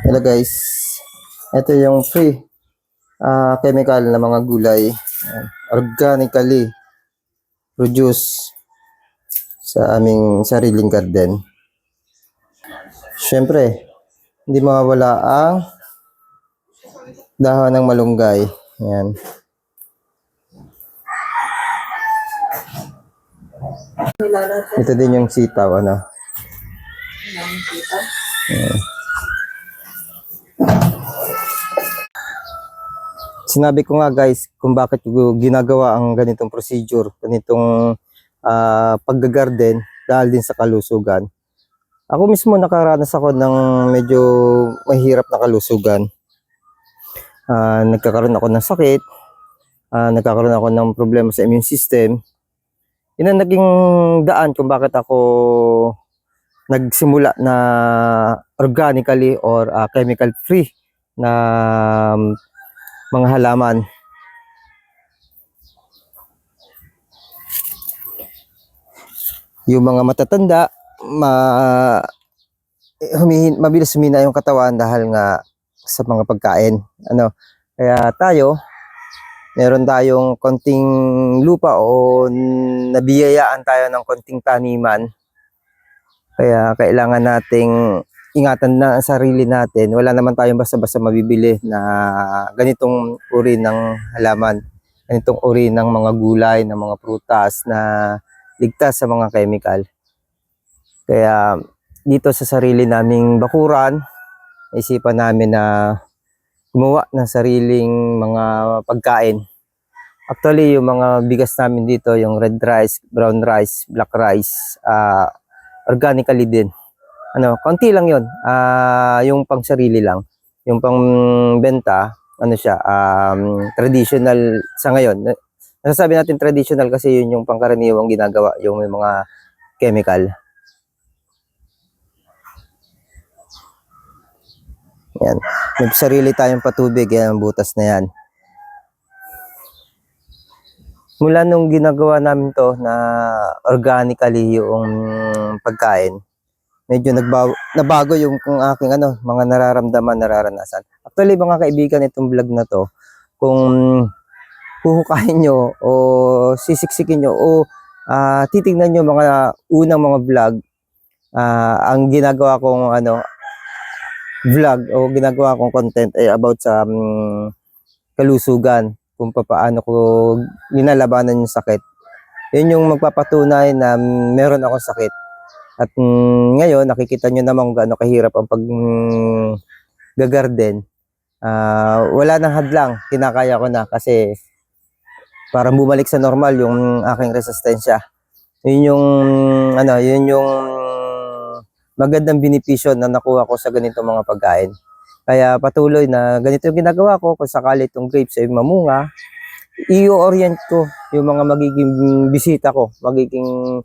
Hello guys, ito yung free chemical na mga gulay, organically produced sa aming sariling garden. Siyempre, hindi mawawala ang dahon ng malunggay. Ayan. Ito din yung sitaw, ano. Ayan. Sinabi ko nga guys kung bakit ko ginagawa ang ganitong procedure, ganitong paggagarden dahil din sa kalusugan. Ako mismo nakaranas ako ng medyo mahirap na kalusugan. Nagkakaroon ako ng sakit, nagkakaroon ako ng problema sa immune system. Yun ang naging daan kung bakit ako nagsimula na organically or chemical free na mga halaman. Yung mga matatanda, mabilis humina yung katawan dahil nga sa mga pagkain. Kaya tayo, meron tayong konting lupa o nabiyayaan tayo ng konting taniman. Kaya kailangan nating ingatan na ang sarili natin. Wala naman tayong basta-basta mabibili na ganitong uri ng halaman, ganitong uri ng mga gulay, ng mga prutas na ligtas sa mga chemical. Kaya dito sa sarili naming bakuran, isipan namin na gumawa ng sariling mga pagkain. Actually, yung mga bigas namin dito, yung red rice, brown rice, black rice, organically din. Konti lang yun. Yung pang sarili lang. Yung pang benta, traditional sa ngayon. Nasasabi natin traditional kasi yun yung pangkaraniwang ginagawa, yung may mga chemical. Yan. May sarili tayong patubig, yan, butas na yan. Mula nung ginagawa namin to na organically yung pagkain, medyo nabago yung aking mga nararamdaman, nararanasan. Actually, mga kaibigan, itong vlog na to, kung huhukayin nyo o sisiksikin nyo o titignan nyo mga unang mga vlog, ang ginagawa kong vlog o ginagawa kong content ay about sa kalusugan, kung paano ko linalabanan yung sakit. Yun yung magpapatunay na meron akong sakit. At ngayon, nakikita nyo naman kung gaano kahirap ang pag-garden. Wala nang hadlang, kinakaya ko na kasi para bumalik sa normal yung aking resistensya. Yun yung magandang benepisyo na nakuha ko sa ganitong mga pagkain. Kaya patuloy na ganito yung ginagawa ko. Kung sakali itong grapes ay mamunga, i-orient ko yung mga magiging bisita ko, magiging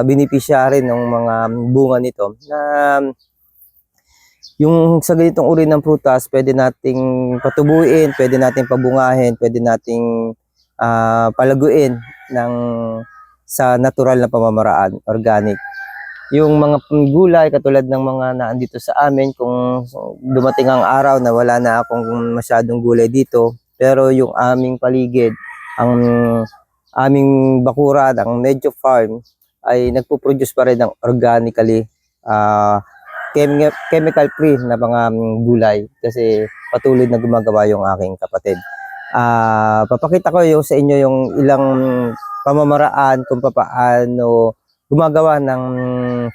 beneficiary ng mga bunga nito. Na yung sa ganitong uri ng prutas, pwede nating patubuin, pwede nating pabungahin, pwede nating palaguin sa natural na pamamaraan, organic. Yung mga gulay, katulad ng mga naandito sa amin, kung dumating ang araw na wala na akong masyadong gulay dito, pero yung aming paligid, ang aming bakuran, ang medyo farm, ay nagpo-produce pa rin ng organically, chemical free na mga gulay. Kasi patuloy na gumagawa yung aking kapatid. Papakita ko sa inyo yung ilang pamamaraan kung paano gumagawa ng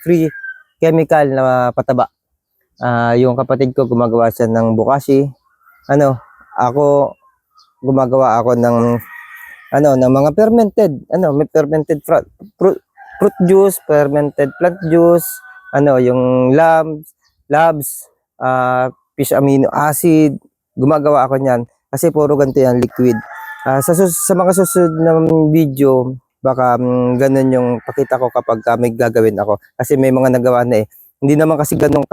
free chemical na pataba. Yung kapatid ko gumagawa siya ng bokashi. Ako gumagawa ako ng mga fermented, may fermented fruit juice, fermented plant juice, yung labs, fish amino acid. Gumagawa ako niyan kasi puro ganito yan, liquid. Sa mga susunod na video, baka ganun yung pakita ko kapag may gagawin ako. Kasi may mga nagawa na eh. Hindi naman kasi ganun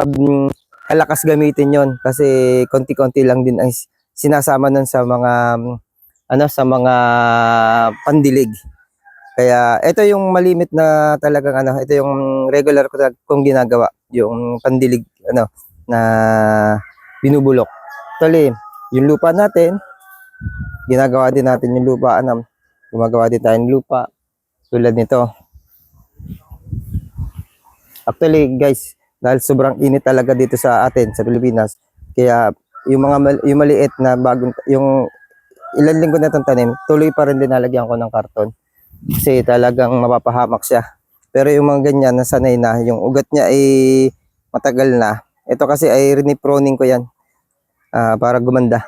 kalakas gamitin yon kasi konti-konti lang din ang sinasama nun sa mga pandilig. Kaya ito yung malimit na talagang ito yung regular kong ginagawa, yung pandilig na binubulok. Actually, yung lupa natin, ginagawa din natin yung lupa, gumagawa din tayo ng lupa tulad nito. Actually guys, dahil sobrang init talaga dito sa atin sa Pilipinas, kaya yung yung maliit na bagong yung ilan linggo na itong tanim, tuloy pa rin dinalagyan ko ng karton kasi talagang mapapahamak siya. Pero yung mga ganyan nasanay na, yung ugat niya ay matagal na, ito kasi ay riniproning ko yan para gumanda.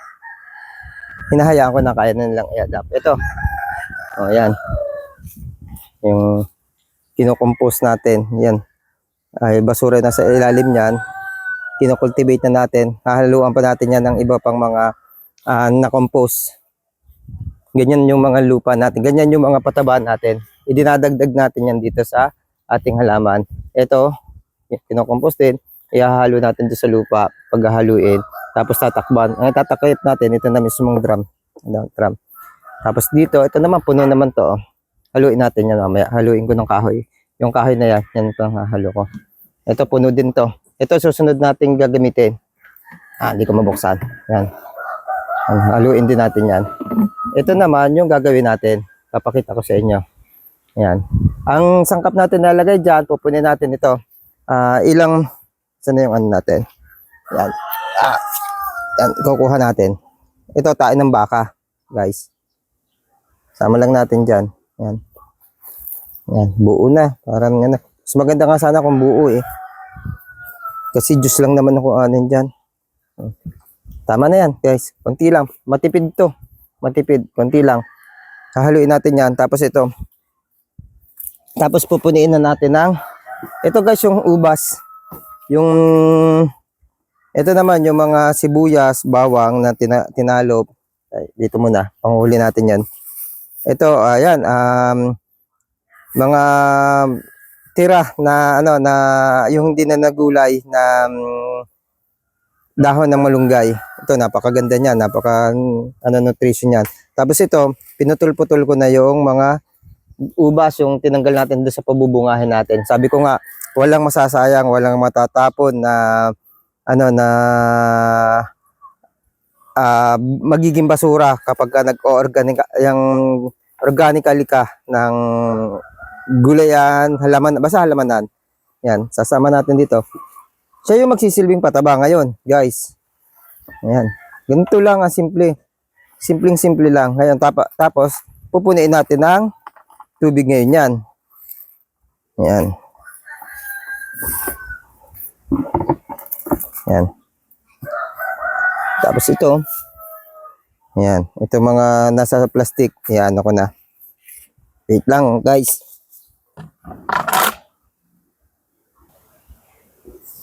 Hinahayaan ko na kaya na nilang i-adapt. Ito, oh yan, yung kinocompose natin, yan ay basura na sa ilalim niyan, kinocultivate na natin, hahaluan pa natin yan ng iba pang mga na-compose. Ganyan yung mga lupa natin, ganyan yung mga pataba natin, idinadagdag natin yan dito sa ating halaman. Ito, kinocompose din, ihahalo natin dito sa lupa, paghahaluin, tapos tatakban. Ang tatakip natin, ito na mismong drum. Tapos dito, ito naman, puno naman to. Haluin natin yan mamaya, haluin ko ng kahoy. Yung kahoy na yan, yan itong halo ko. Ito, puno din to. Ito, susunod natin gagamitin. Hindi ko mabuksan. Yan. Haluin din natin yan. Ito naman, yung gagawin natin. Papakita ko sa inyo. Yan. Ang sangkap natin nalagay dyan, pupunin natin ito. Saan yung ano natin? Yan. Yan, kukuha natin. Ito, tain ng baka, guys. Sama lang natin dyan. Yan. Yan, buo na. Parang ano. Mas maganda nga sana kung buo eh. Kasi juice lang naman ako anin dyan. Tama na yan, guys. Konti lang. Matipid to. Matipid. Konti lang. Hahaluin natin yan. Tapos ito. Tapos pupuniin na natin ng ito guys, yung ubas. Yung ito naman, yung mga sibuyas, bawang na tinalop. Ay, dito muna. Panghuli natin yan. Ito, ayan. Mga tira na ano na yung hindi na nagulay na dahon ng malunggay. Ito napakaganda niyan, nutrition niyan. Tapos ito, pinutol-putol ko na yung mga ubas, yung tinanggal natin doon sa pabubungahin natin. Sabi ko nga, walang masasayang, walang matatapon na magiging basura kapag organically ka ng gulayan, halaman, basta halamanan. Yan, sasama natin dito. Siya yung magsisilbing pataba ngayon, guys. Ayan. Ganito lang ang simple. Simpleng-simple lang. Ngayon, tapos, pupunuin natin ng tubig ngayon yan. Ayan. Ayan. Tapos ito. Ayan. Ito mga nasa plastic. Ayan, ako na. Wait lang, guys.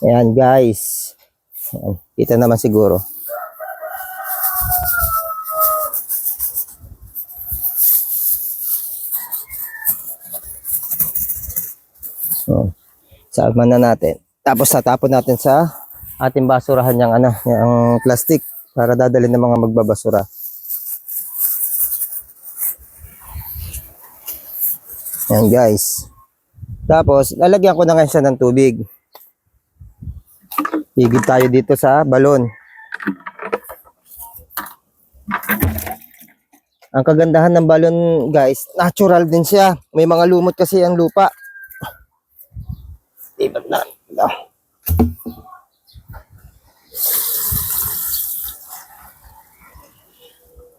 Ayan guys. Ayan. Kita naman siguro. So, sama na natin. Tapos tatapon natin sa ating basurahan yung plastic para dadalhin ng mga magbabasura. Ayan guys. Tapos, lalagyan ko na ngayon siya ng tubig. Higit tayo dito sa balon. Ang kagandahan ng balon guys, natural din siya. May mga lumot kasi ang lupa. Ibat na.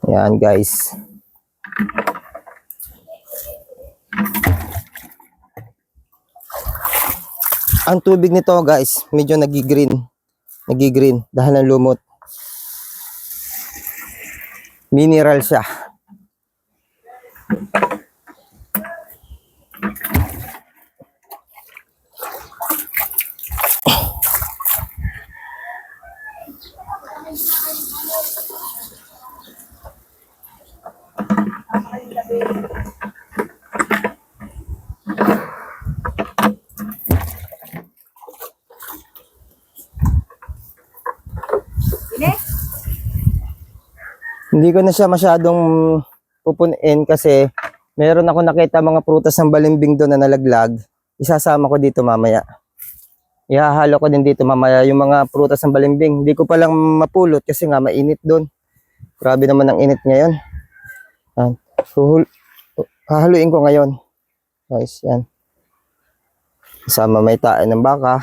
Ayan guys. Ang tubig nito guys, medyo nagi-green dahil ng lumot. Mineral siya. Hindi ko na siya masyadong pupunin kasi meron ako nakita mga prutas ng balimbing doon na nalaglag. Isasama ko dito mamaya. Ihahalo ko din dito mamaya yung mga prutas ng balimbing. Hindi ko pa lang mapulot kasi nga mainit doon. Grabe naman ang init ngayon. Yan. Hahaluin ko ngayon. Guys, yan. Kasama may tae ng baka.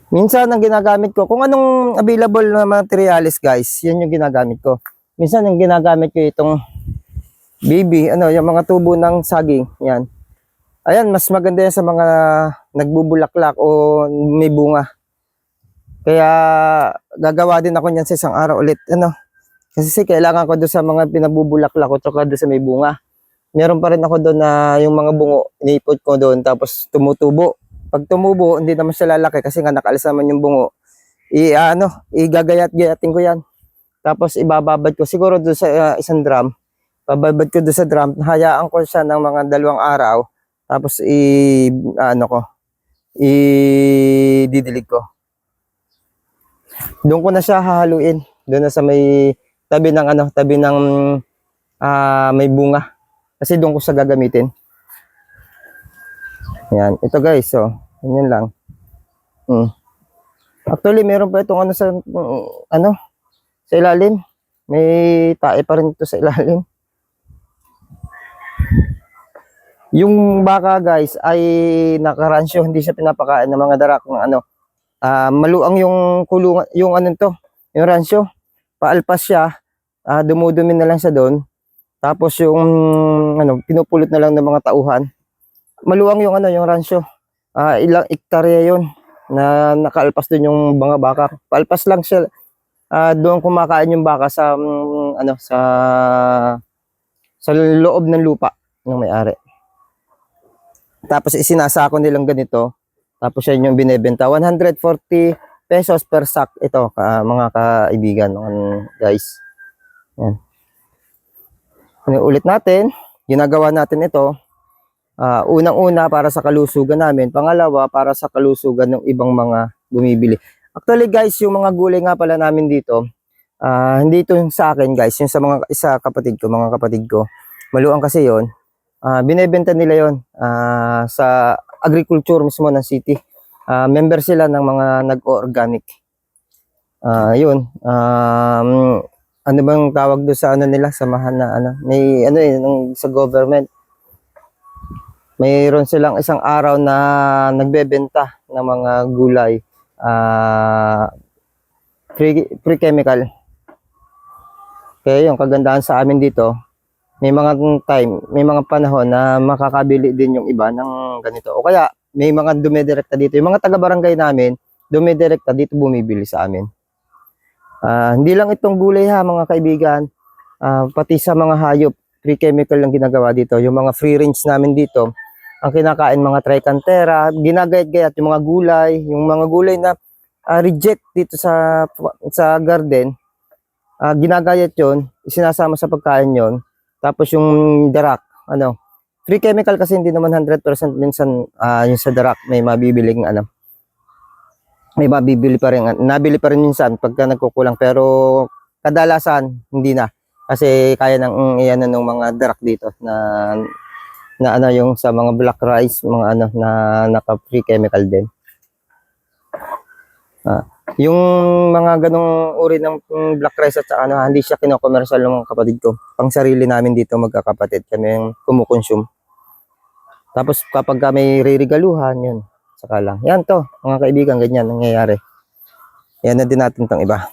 Minsan ang ginagamit ko, kung anong available na materialis guys, yan yung ginagamit ko. Minsan yung ginagamit ko itong baby, yung mga tubo ng saging, yan. Ayan, mas maganda yan sa mga nagbubulaklak o may bunga. Kaya gagawa din ako niyan sa isang araw ulit, Kasi kailangan ko doon sa mga pinabubulaklak o tsaka doon sa may bunga. Meron pa rin ako doon na yung mga bungo, iniipot ko doon tapos tumutubo. Pag tumubo, hindi naman siya lalaki kasi nga nakaalis naman yung bungo. Igagayat-gayatin ko yan. Tapos ibababad ko siguro doon sa isang drum. Bababad ko doon sa drum, hayaan ko siya ng mga 2 araw. Tapos didilig ko. Doon ko na siya hahaluin. Doon na sa may tabi ng may bunga. Kasi doon ko siya gagamitin. Yan, ito guys, ganyan lang. Actually, meron pa itong sa ilalim. May tae pa rin ito sa ilalim. Yung baka guys ay nakaransyo, hindi siya pinapakain ng mga darak ng maluang yung kulungan, yung yung ransyo. Paalpas siya, dumudumi na lang siya doon. Tapos yung pinupulot na lang ng mga tauhan. Maluwang yung yung ransyo. Ilang ektarya yun na nakaalpas doon yung mga baka. Paalpas lang siya. Doon kumakain yung baka sa sa loob ng lupa ng may-ari. Tapos isinasako nilang ganito. Tapos yan yung binebenta. 140 pesos per sack ito, mga kaibigan, guys. Yan. Ulit natin, ginagawa natin ito. Unang-una para sa kalusugan namin, pangalawa para sa kalusugan ng ibang mga bumibili. Actually guys, yung mga gulay nga pala namin dito, hindi ito sa akin guys, yung sa mga mga kapatid ko, maluang kasi yon. Binebenta nila yon sa agriculture mismo ng city. Member sila ng mga nag-organic. Yun. Ano bang tawag doon sa nila, samahan na may sa government. Mayroon silang isang araw na nagbebenta ng mga gulay, free chemical. Kaya yung kagandahan sa amin dito, may mga time, may mga panahon na makakabili din yung iba ng ganito. O kaya may mga dumidirekta dito. Yung mga taga-barangay namin, dumidirekta dito bumibili sa amin. Hindi lang itong gulay mga kaibigan, pati sa mga hayop, free chemical lang ginagawa dito. Yung mga free range namin dito, ang kinakain mga trichantera, ginagayat-gayat yung mga gulay na reject dito sa garden, ginagayat yon, isinasama sa pagkain yon. Tapos yung darak, free chemical kasi hindi naman 100% minsan yung sa darak may mabibiling may mabibili pa rin, nabili pa rin minsan pagka nagkukulang, pero kadalasan hindi na kasi kaya nang iyan ng mga darak dito na yung sa mga black rice, mga na naka-free chemical din. Yung mga ganong uri ng black rice at hindi siya kino-commercial ng mga kapatid ko. Pang sarili namin dito magkakapatid, kami yung kumukonsume. Tapos kapag may ririgaluhan, yun, saka lang. Yan to, mga kaibigan, ganyan nangyayari. Yan na din natin tong iba.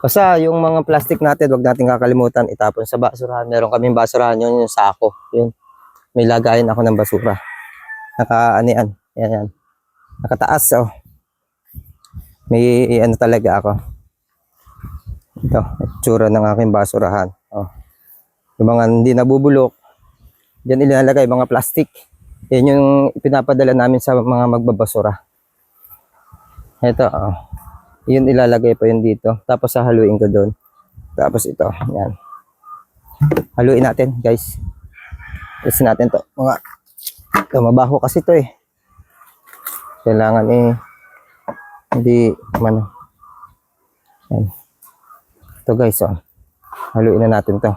Basta yung mga plastic natin, wag natin kakalimutan itapon sa basurahan. Meron kaming basurahan, yun yung sako. Yun. May lagayin ako ng basura. Naka-anian. Yan. Nakataas, May talaga ako. Ito, itsura ng aking basurahan. Yung mga hindi nabubulok, diyan ilalagay mga plastic. Yan yung pinapadala namin sa mga magbabasura. Ito, yun ilalagay pa yun dito. Tapos haluin ko doon. Tapos ito, yan. Haluin natin, guys. Kasi natin to. Ito, mabaho kasi to Kailangan hindi man. Yan. Ito guys, haluin na natin to.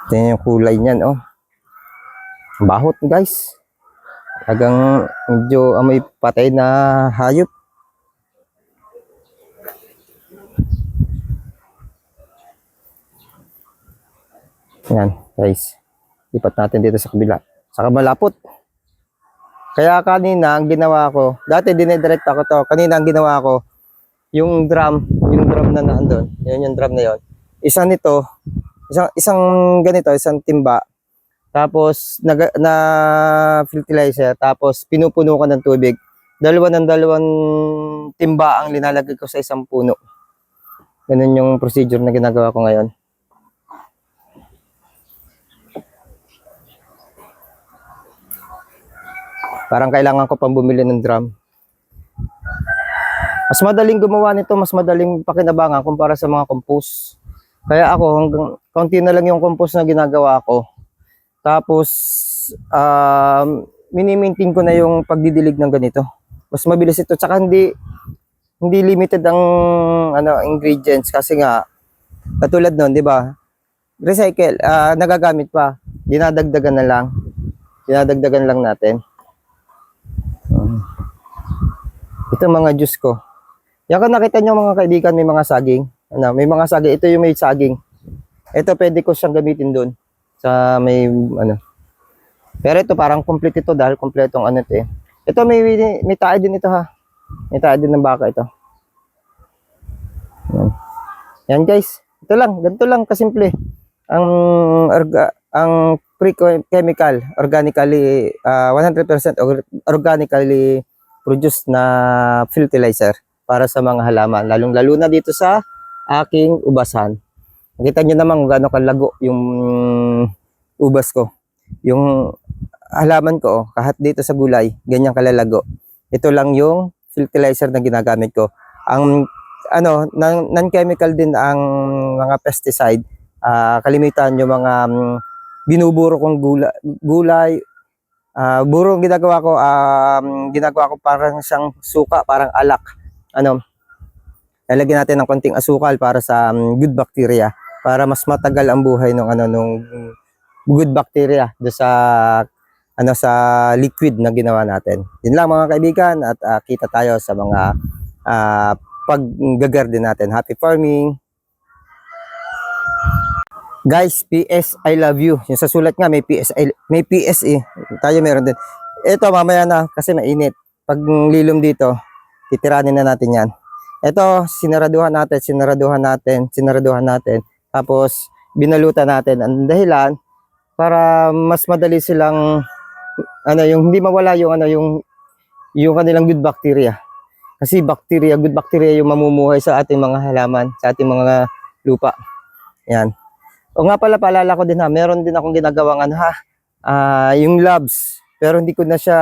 Tingnan yung kulay niyan, oh. Bahot, guys. Talagang medyo amoy patay na hayop. Yan, guys. Lipat natin dito sa kabila. Saka malapot. Kaya kanina, ang ginawa ko, dati dinidirect ako to. Kanina, ang ginawa ko, yung drum na naandun, yun yung drum na yun. Isa nito, isang ganito, isang timba. Tapos, na fertilizer. Tapos, pinupuno ko ng tubig. Dalawang timba ang linalagay ko sa isang puno. Ganun yung procedure na ginagawa ko ngayon. Parang kailangan ko pang bumili ng drum. Mas madaling gumawa nito, mas madaling pakinabangan kumpara sa mga compost. Kaya ako, hanggang kaunti na lang yung compost na ginagawa ko. Tapos, mini-maintain ko na yung pagdidilig ng ganito. Mas mabilis ito. Tsaka hindi limited ang ingredients kasi nga, katulad nun, di ba? Recycle, nagagamit pa. Dinadagdagan na lang. Dinadagdagan lang natin. Ito mga juice ko. Yan kung nakita nyo mga kaibigan, may mga saging. May mga saging. Ito yung may saging. Ito pwede ko siyang gamitin doon. Sa may Pero ito parang complete ito dahil kompletong ito eh. Ito may tae din ito ha. May tae din ng baka ito. Yan guys. Ito lang. Ganito lang kasimple. Ang pre-chemical, organically, 100% organically produced na fertilizer para sa mga halaman. Lalong-lalo na dito sa aking ubasan. Nakita nyo naman kung gaano kalago yung ubas ko. Yung halaman ko, kahit dito sa gulay, ganyan kalalago. Ito lang yung fertilizer na ginagamit ko. Ang non-chemical din ang mga pesticide. Kalimitan yung mga binuburo kong gulay. Buro ang ginagawa ko parang siyang suka, parang alak. Lalagyan natin ng konting asukal para sa good bacteria, para mas matagal ang buhay nung good bacteria do sa sa liquid na ginawa natin. Yun lang mga kaibigan at kita tayo sa mga pag-garden natin. Happy farming! Guys, PS, I love you. Yung sa sulat nga, may PS, may PS eh. Tayo meron din. Ito, mamaya na, kasi mainit. Pag lilom dito, titiranin na natin yan. Ito, sinaraduhan natin. Tapos, binalutan natin. Ang dahilan, para mas madali silang, yung hindi mawala yung kanilang good bacteria. Kasi good bacteria yung mamumuhay sa ating mga halaman, sa ating mga lupa. Yan. O nga pala, paalala ko din ha, meron din akong ginagawang yung labs. Pero hindi ko na siya,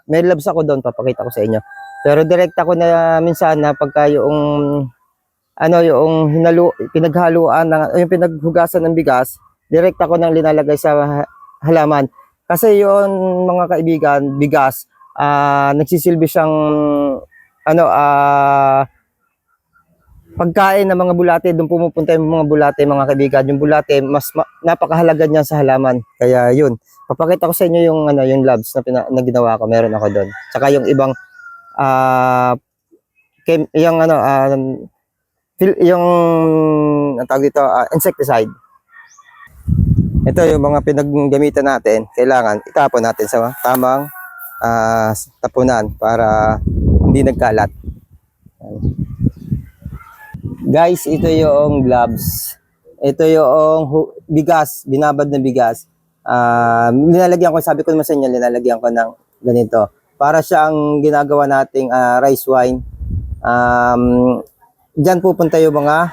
may labs ako doon, papakita ko sa inyo. Pero direct ako na minsan na pagka yung pinaghaluan, yung pinaghugasan ng bigas, direct ako nang linalagay sa halaman. Kasi yun, mga kaibigan, bigas, nagsisilbi siyang, pagkain ng mga bulate, doon pumupunta yung mga bulate, mga kaibigan. Yung bulate, napakahalaga niya sa halaman. Kaya yun, papakita ko sa inyo yung yung labs na ginawa ko, meron ako doon. Tsaka yung ibang ang tawag dito, insecticide. Ito yung mga pinaggamitan natin, kailangan itapon natin sa tamang tapunan para hindi nagkalat. Guys, ito yung gloves. Ito yung bigas, binabad na bigas. Linalagyan ko, sabi ko naman sa inyo, linalagyan ko ng ganito. Para siyang ginagawa nating rice wine. Diyan pupunta yung mga,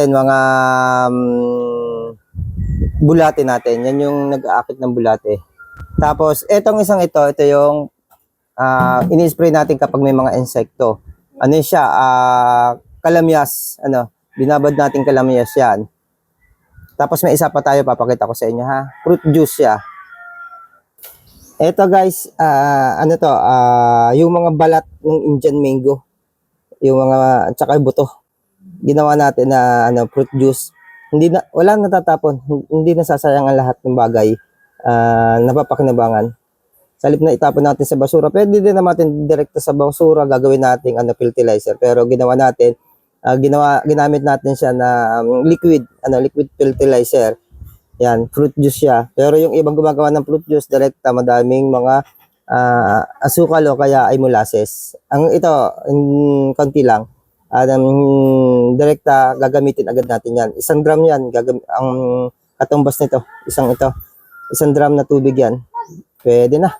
mga bulate natin. Yan yung nag-aakit ng bulate. Tapos, itong isang ito yung ini-spray natin kapag may mga insekto. Ano siya, kalamyas, binabad natin kalamyas yan. Tapos may isa pa tayo, papakita ko sa inyo ha. Fruit juice siya. Ito guys, yung mga balat ng Indian mango. Yung mga, tsaka yung buto. Ginawa natin na fruit juice. wala natatapon, hindi nasasayang ang lahat ng bagay napapakinabangan. Sa halip na itapon natin sa basura, pwede din naman direkta sa basura, gagawin natin fertilizer. Pero ginawa natin, ginamit natin siya na liquid fertilizer. Yan, fruit juice siya. Pero yung ibang gumagawa ng fruit juice, direkta, madaming mga asukal o kaya ay molasses. Ang ito, konti lang. Direkta, gagamitin agad natin yan. Isang drum yan, ang katumbas nito, isang drum na tubig yan. Pwede na.